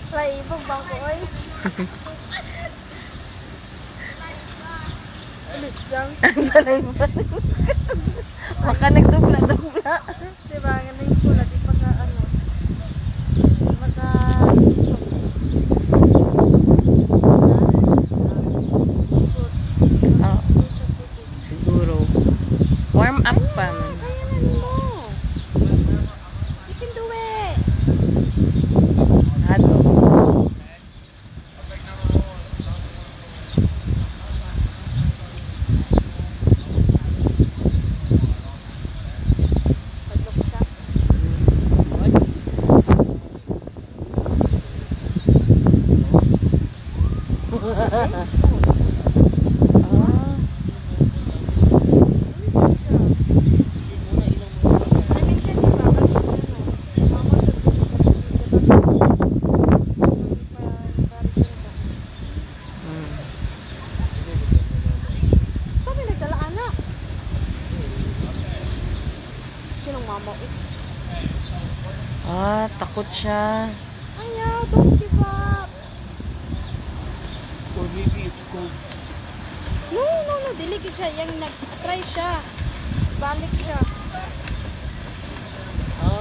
Laibog bang ko, oy. Ulit dyan. Sa laibog. Baka nagdubla-dubla. Diba, ganun pula, di pa ka ano. Maka... Oh, siguro. Warm up pa man. Kaya mo. You can do it. Hot dogs. Padlok siya. Ah. Sabi nagdala anak. Sinong mama eh? Ah, takot siya. Ayaw, don't give up. Or maybe it's cold. No, diligid siya. Yang nag-try siya. Balik siya.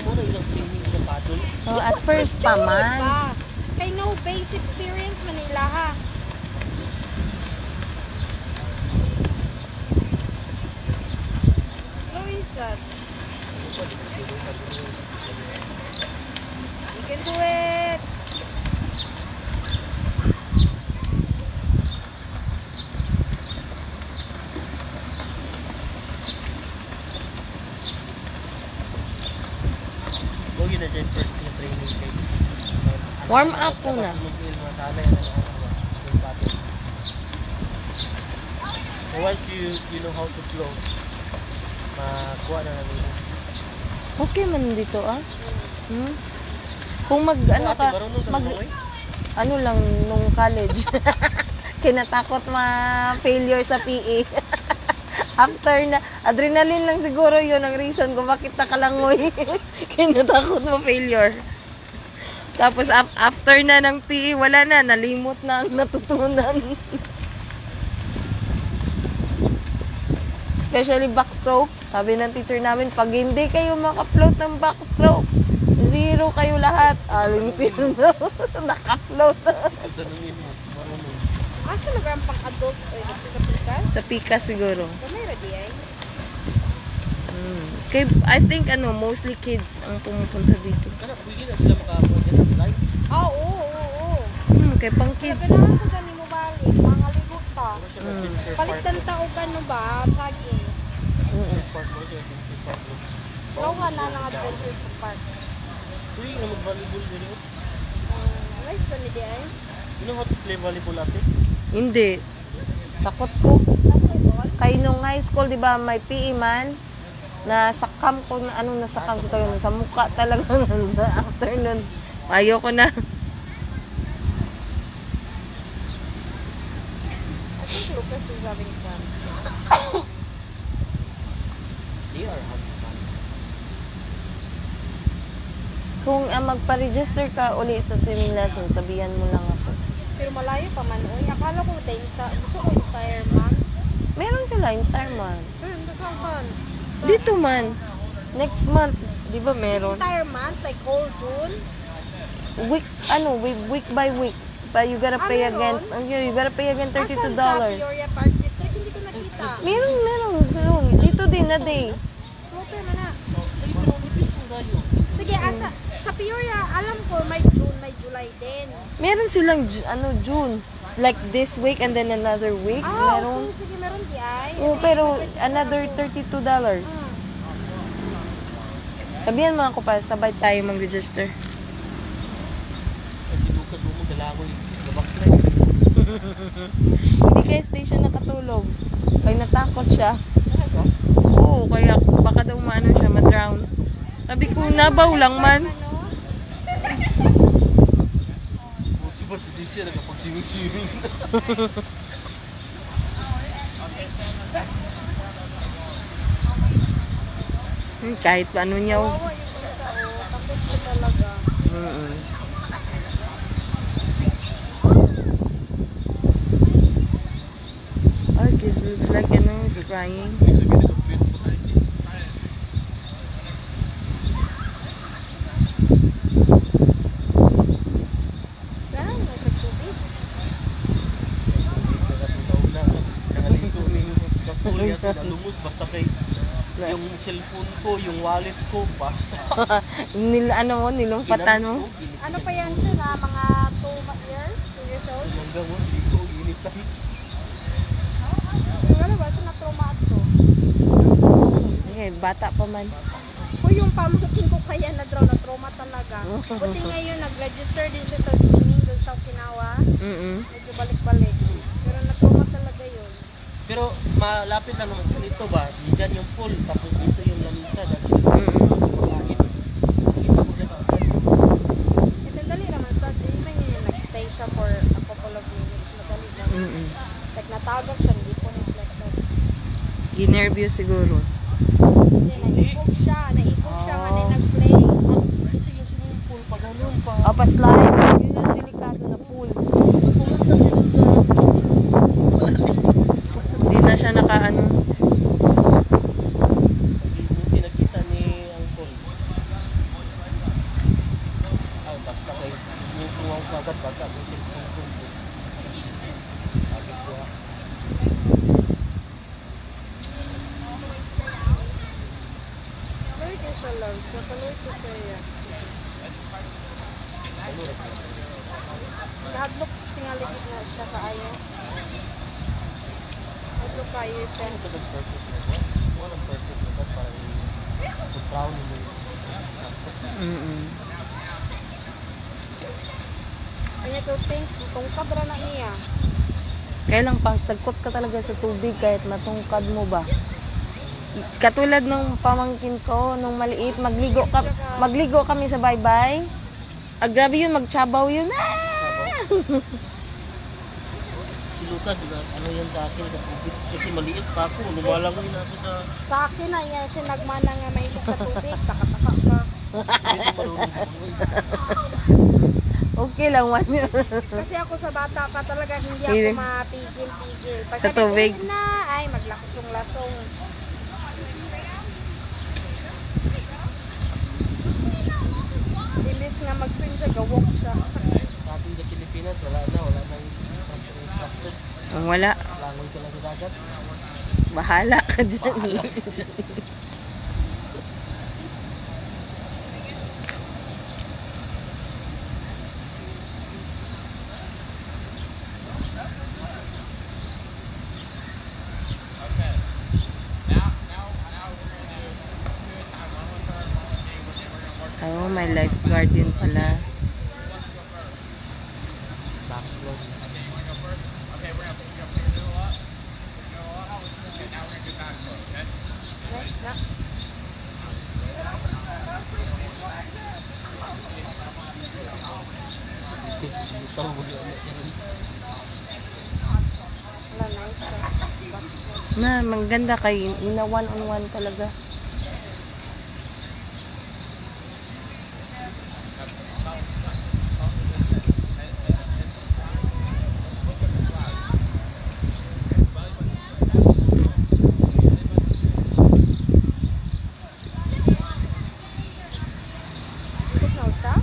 Muna ilang training na paddle. Oh, at first pa man. Ba? Kay no base experience man nila ha. How is that? You can do it. Huwag na siya yung first na training kay. Warm up muna. Masanay na yung paddle. So once you know how to flow, makuha na namin. Okay man dito ah. Hmm? Kung mag ano ka, ano lang nung college. Kinatakot ma-failure sa PE. After na, adrenaline lang siguro yun ang reason kung bakit nakalangoy. Kinatakot ma-failure. Tapos after na ng PE, wala na, nalimot na ang natutunan. Especially backstroke. Sabi ng teacher namin, pag hindi kayo maka-float ng backstroke, zero kayo lahat. Aling pino naka-float. Tanungin mo, marunong. Asa na ba ang pang-adult o dito sa Pikas? Sa Pika siguro. Kamay ready ay. Kay, I think mostly kids ang pumupunta dito. Kana pwede na sila makapunta na slides. Oo. Kay pang kids. Ganahan ko gani mo balik, mga ligot ta. Ano siya adventure park? Palitan ta og ano ba, saging. Adventure park mo siya, adventure park mo. Nawa na ng adventure park. Pwede na mag-volleyball din yun. Nice to ni di ay. You know how to play volleyball ate? Hindi. Takot ko. Kay nung high school, di ba, may PE man, nasakam ko na, nasakam sa tayo, sa mukha talaga after nun. Ayoko na. I think Lucas is having fun. They are having fun. Kung magpa-register ka uli sa swimming lesson, sabihan mo lang ako. Pero malayo pa man oy. Akala ko gusto ko entire month. Meron sila entire month. Saan man? Dito man. Next month, di ba meron? Entire month, like whole June? Week by week. But you gotta pay again. Meron? You gotta pay again $32. Asan sa Peoria Park District? Hindi ko nakita. Meron. Dito din na day. Floater man na. Ay, pero nipis mo tayo. Sige, sa Peoria, alam ko may June, may July din. Meron silang June. Like this week and then another week. Meron. Okay. Sige, meron di ay. Oo, pero another $32. Sabihan mo ako pa, sabay tayo mag-register. Ay, si Lucas mo galangoy. Gabak na. Hindi kaya station nakatulog. Kaya natakot siya. Talaga? Oo, kaya baka daw maano siya, ma-drown. Sabi ko, nabaw lang man. Buti ba si Daisy nagkapag-swimming-swimming? Kahit paano niya. Kawawa yung isa, takot siya talaga. He's crying. Ganun na sa tubig. Nangaligo sa pool yata, nalumos basta kay yung cellphone ko, yung wallet ko, basa. Nilumpatan mo. Ano pa yan siya na mga 2 years old? Hanggang mo, ligo, initan. Ano ba siya na trauma to? Okay, bata pa man. O yung pamangkin ko kaya na draw na trauma talaga. Buti ngayon nag-register din siya sa swimming doon sa Okinawa. Medyo balik-balik. Pero na-trauma talaga yun. Pero malapit lang naman dito ba? Diyan yung pool, tapos dito yung lamisa. Dati makain. Nakita ko siya kaagad. Ito dali naman sa even yun nag-stay siya for a couple of minutes. Madali lang. Like natagap siya, hindi po reflected. Ginervyo siguro. Hindi, naikog siya nga na nag-play. Kasi yung swimming pool, pag ganun pa. O, pa-slide. Yun ang delikado na pool. Pumunta siya dun sa... Hindi na siya nakaano. Hindi nakita ni Uncle. Ay, basta kay yung tuwang kagat, basta kung cellphone ko. Sabi ko ah. Very good siya, loves. Napaloy ko siya yan. Ano rin? Nahadlok singaligid na siya kaayo. Hadlok kayo siya. Ano sa perfect na ba? Walang perfect na ba para i-brown mo yung Kanya to think, tungkad ra na niya. Kailang pang tagkot ka talaga sa tubig kahit matungkad mo ba. Katulad nung pamangkin ko, nung maliit, magligo kami sa baybay. Grabe yun, magtsabaw yun. Si Lucas, ano yan sa akin sa tubig? Kasi maliit pa ako, lumalangoy na ako sa... Sa akin na yan siya nagmana nga mahilig sa tubig. Taka-taka ka. Hindi ko marunong lumangoy. Okay lang man yun. Kasi ako sa bata pa talaga hindi Hindi. ako mapigil-pigil. Pag Sa sabi ko, tubig? "Uy na, ay maglakusong-lasong. Imbis nga mag-swim siya, gawok siya. Sa atin sa Pilipinas, wala nang instructor. Wala. Langoy ka lang sa dagat. Bahala ka dyan. Bahala. Oh, may lifeguard din pala. Backflow. Yes, na. Kasi butaw mo yun. Wala, nice siya. Na, maganda kay ina one-on-one talaga. Ikot na siya?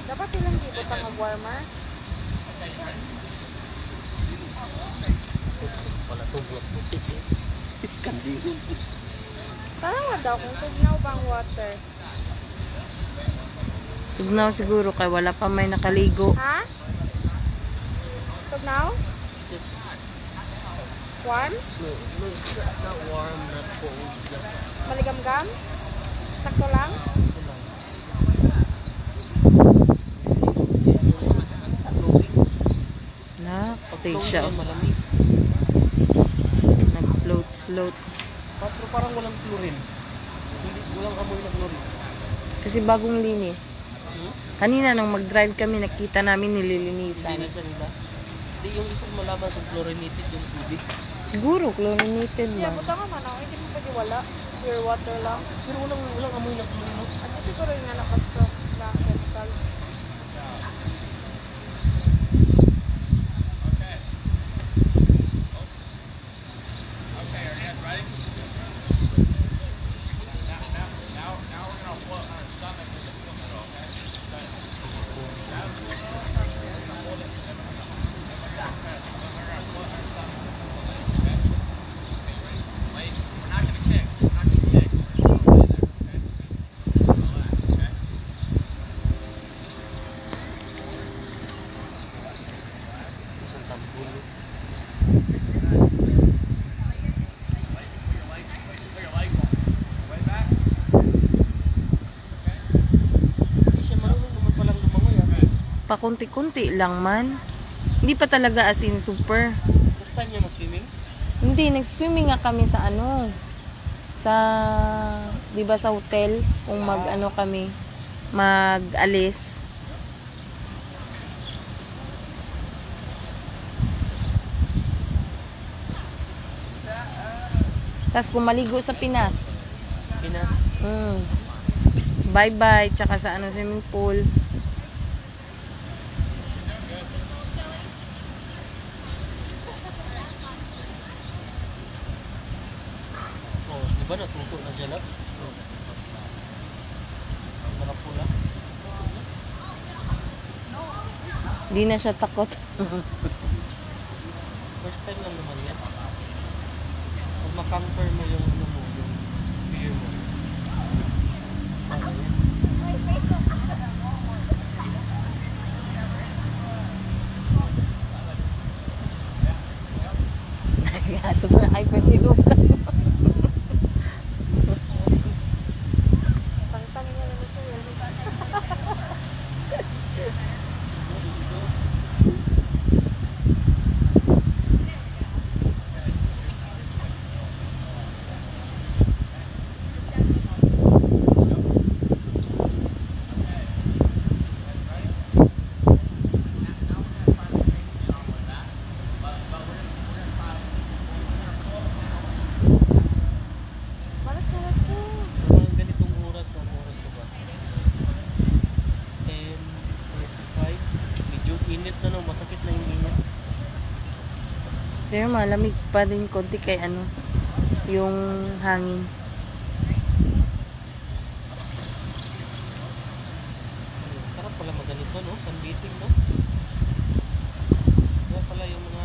Dapat ilang gibot ang mag-warmer? Wala itong vlog putik eh. Kandilo. Tanawa daw kung tugnaw ba ang water. Tugnaw siguro kay wala pa may nakaligo. Ha? Tugnaw? Just, Warm? no, not warm, not cold. Just, Maligam-gam? Sakto lang? ito lang. Kasi ano, floating. Stay Pag siya. floating yan, malamig. Nag-float. Pero parang walang chlorine. Hindi, walang amoy na chlorine. Kasi bagong linis. Kanina nang mag-drive kami, nakita namin nililinisan. Hindi na siya nila. Hindi yung gusto ko malaman kung chlorinated yung tubig. Siguro, chlorinated Siya, man. buta ka man ako. Hindi mo pwede wala. Pure water lang. Pero walang amoy na chlorine. No? Ano siguro yung nakastroke lang chemical. pakunti-kunti lang man. Hindi pa talaga as in super. First time niya mag-swimming? Hindi, nag-swimming nga kami sa ano, sa, di ba sa hotel, kung mag-ano kami, mag-alis. Tapos kumaligo sa Pinas. Pinas. Bye-bye, tsaka sa ano, swimming pool. Oh, di ba natuto na siya lang? Nakapula. Di na siya takot. First time lang naman yan. Pag makamper mo yung ano mo, yung fear mo. Ano yan? Nag-asap na hyper-tube. Tangtang niya naman sa'yo. Balas-balas ko. Mga ganitong oras, ang oras ko ba? 10:45. Medyo init na no, masakit na yung init. Pero malamig pa din konti kay ano, yung hangin. Sarap pala maganito no, sunbathing no? Kaya pala yung mga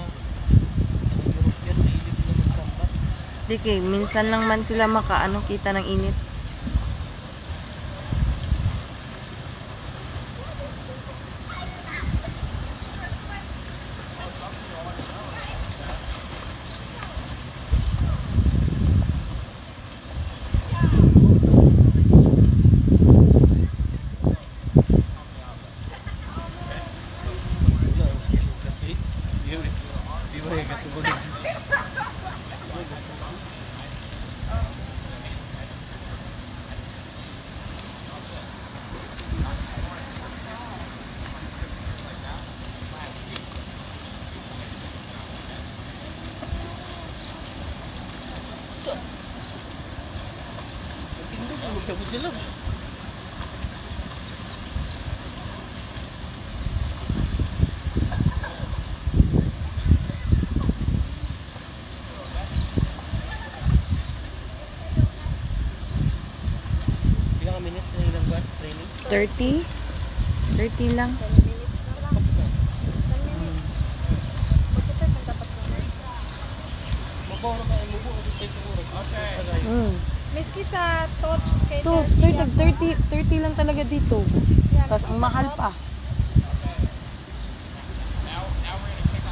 European na hilig sila magsambat. Di kay, minsan lang man sila makaano kita ng init. Wala, kasi di ba yung katulog? Hindi ko magkabot sila. Ilang minutes na ilang buwan training? 30? 30 lang. 10 minutes na lang. 10 minutes. Pagkita kung dapat naman. Mabaw na kayo mo buo dito sa oras. Miski sa tots kay To, Thursday start ako. of 30 lang talaga dito. Yeah, Tapos miski ang sa mahal tots. pa.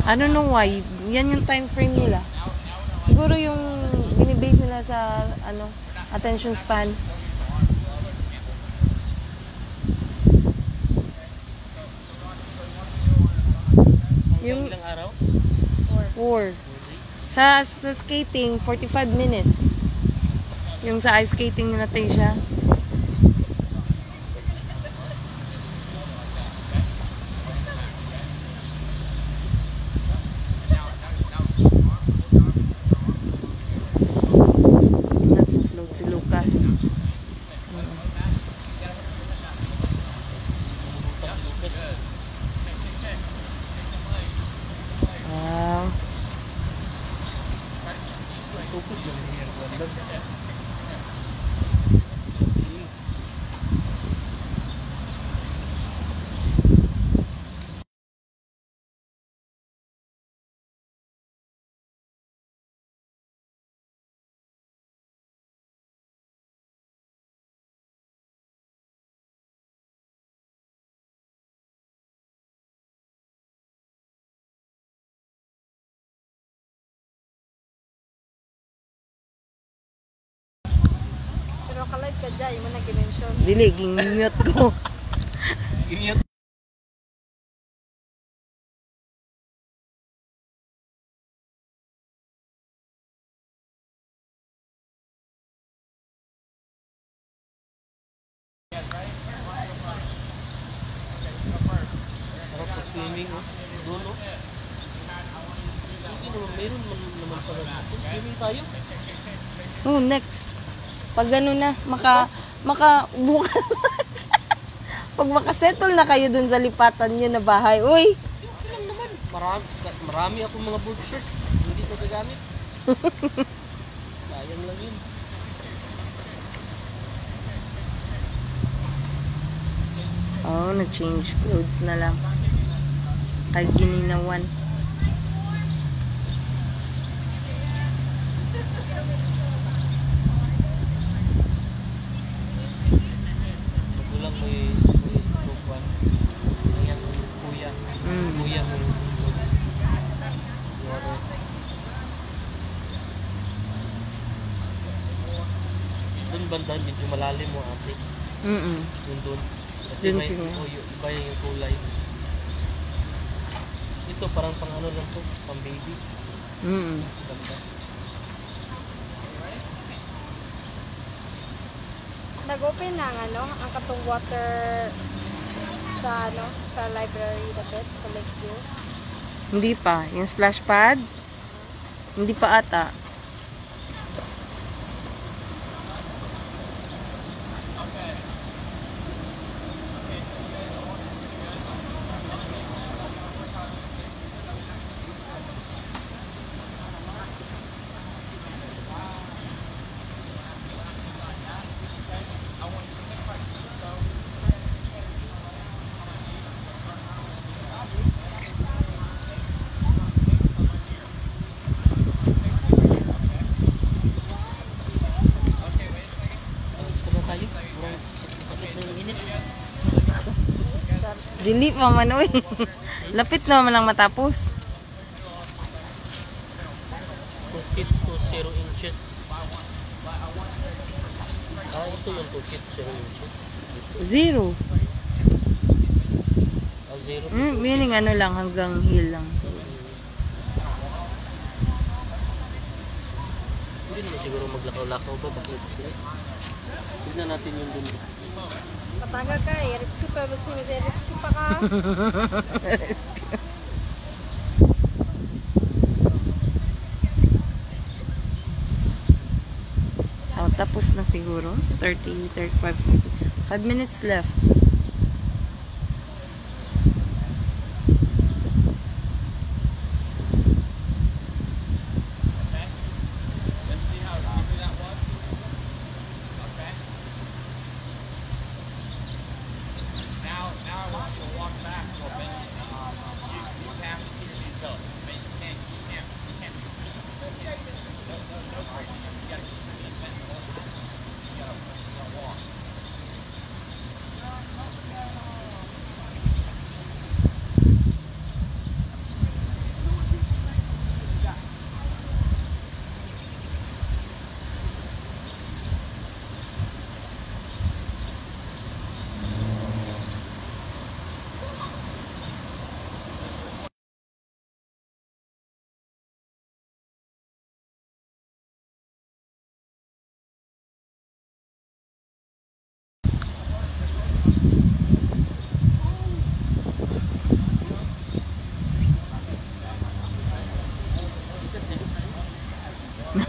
I don't know why. Yan yung time frame nila. Siguro yung binibase nila sa ano, attention span. Yung Yung- ilang araw? 4. Sa skating, 45 minutes. Yung sa ice skating na natin siya. Nag-float si Lucas. Wow. Tukod lang niya. Pero ka-live ka dyan, yung mga nag-mention. Dili, ging-mute ko. Yung tayo. Oh, next. Pag ano na, bukas. Pag makasettle na kayo dun sa lipatan nyo na bahay, uy. Okay lang naman. Marami akong mga board shirt. Hindi ko gagamit. Sayang lang yun. Oh, na-change clothes na lang. Kay gininawan. Magulang may tukuan. Ang kuya. Kuya mo. Doon banda, medyo malalim mo ate. Doon. Kasi Dun may, siguro. iba yung kulay. Ito parang pang ano lang to, pang baby. Ganda. Nag-open na ang ang katong water sa library dapat sa Lakeview. Hindi pa. Yung splash pad? Hindi pa ata. Dili pa man, uy. Lapit naman lang matapos. 2 feet to 0 inches. Ito yung 2 feet 0 inches. Zero. Zero. Meaning ano lang, hanggang heel lang. Hindi na siguro maglakaw-lakaw ba? Tignan natin yung dun. Matagal ka eh. Risky pa. Basta risky pa ka. Oh, tapos na siguro. 30, 35, 40. 5 minutes left.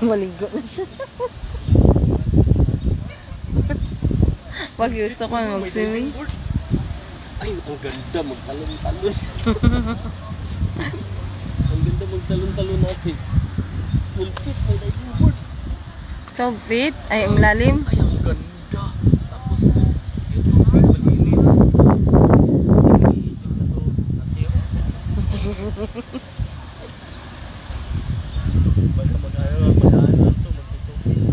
Maligo na siya. Pag gusto ko mag-swimming. Ay, ang ganda magtalon-talon. Ang ganda magtalon-talon natin. Full fit, may diving board. 12 feet? Ay, ang lalim. Ay, ang ganda. Tapos, yung tubig malinis. Iniisip na to. Baka mag-aaral to, magtutupis.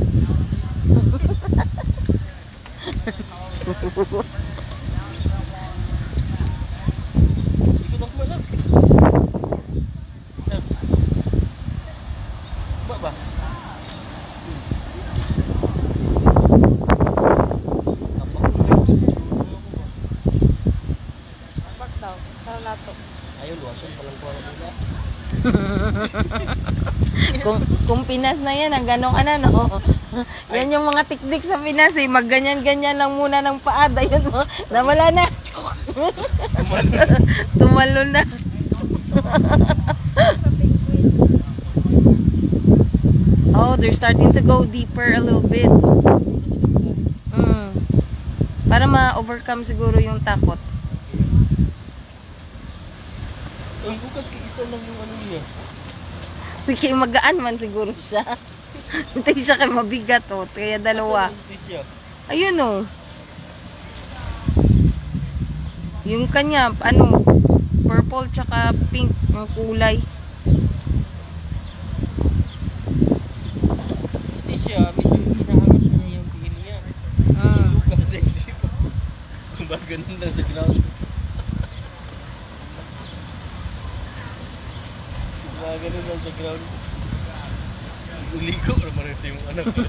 Ikot ako malak. Ba? Bak daw. Tara nato. Ayun, wasan palang kuha na nila. Kung Pinas na yan, ang ganong no? Yan yung mga tikdik sa Pinas eh. Magganyan-ganyan lang muna ng paa. Ayun mo, nawala na. Tumalo na. Oh, they're starting to go deeper a little bit. Para ma-overcome siguro yung takot. Ang bukas kay isa lang yung ano niya. Kaya magaan man siguro siya. Hindi siya kay mabigat oh. Kaya dalawa. Ayun oh. Yung kanya, ano, purple tsaka pink yung kulay. Hindi siya, medyo hinahangat na niya yung tingin niya. Kasi hindi pa. Kumbaga ganun lang sa ground. Kumbaga ganun lang sa ground. Uligo naman ito yung anak ko.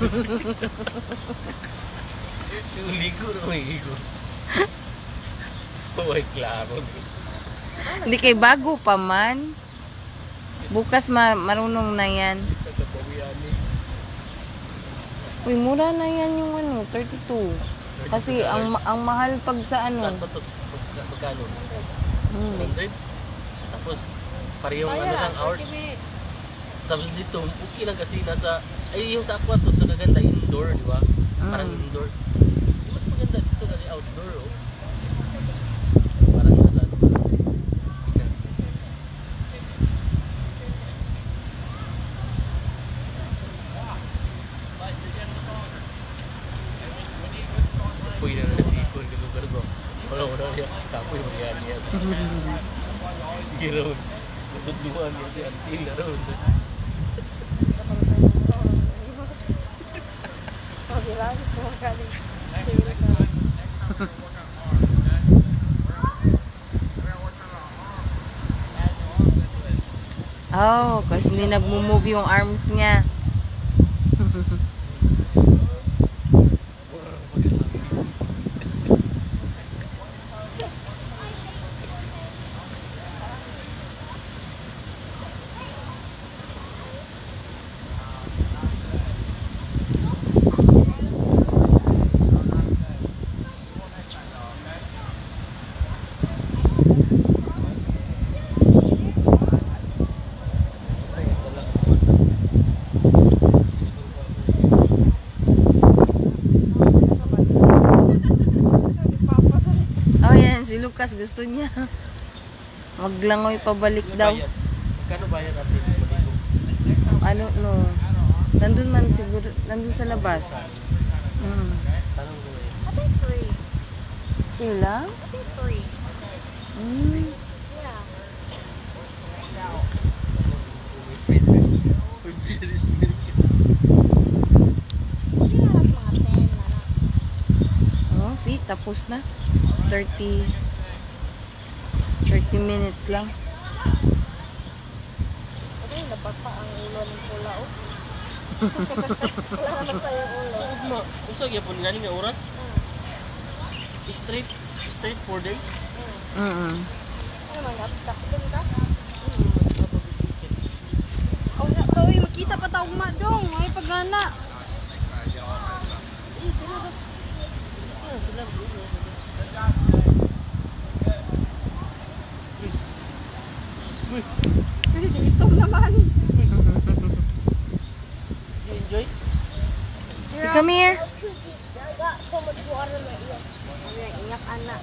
Uligo naman yung higo. Huwag klaro. Hindi kay bago pa man. Bukas marunong na yan. Uy, mura na yan yung ano, 32. Kasi ang mahal pag sa ano. Magkano? 100? Tapos parehong ano lang hours. Tapos dito, okay lang kasi nasa, ay yung sa aqua to, so naganda indoor, di ba? Parang indoor. Di mas maganda dito kasi outdoor, oh. Parang nasa, uy na nasikon ka lugar ko. Wala niya, kapoy magyari yan. Sige raw, natutluhan niya, antil na raw. Oh, kasi hindi nagmo-move yung arms niya. Si Lucas gusto niya maglangoy pabalik daw. Magkano bayad natin? Ano no? Nandun man siguro, nandun sa labas. Tanong ko eh. I think free. Yun lang? I think free. Yeah. Oh, see, tapos na. 30 minutes lang. Okay, nabasa ang ulo ng pula, oh. Wala na tayo ulo. Usag yapon nga nga oras? Straight 4 days? Ano man, takdong ka? Oh, uy, makita pa tawag ma dong. Ay, pagana. Dito naman. You enjoy? Come here. I got so much water in my ear. Ingat anak.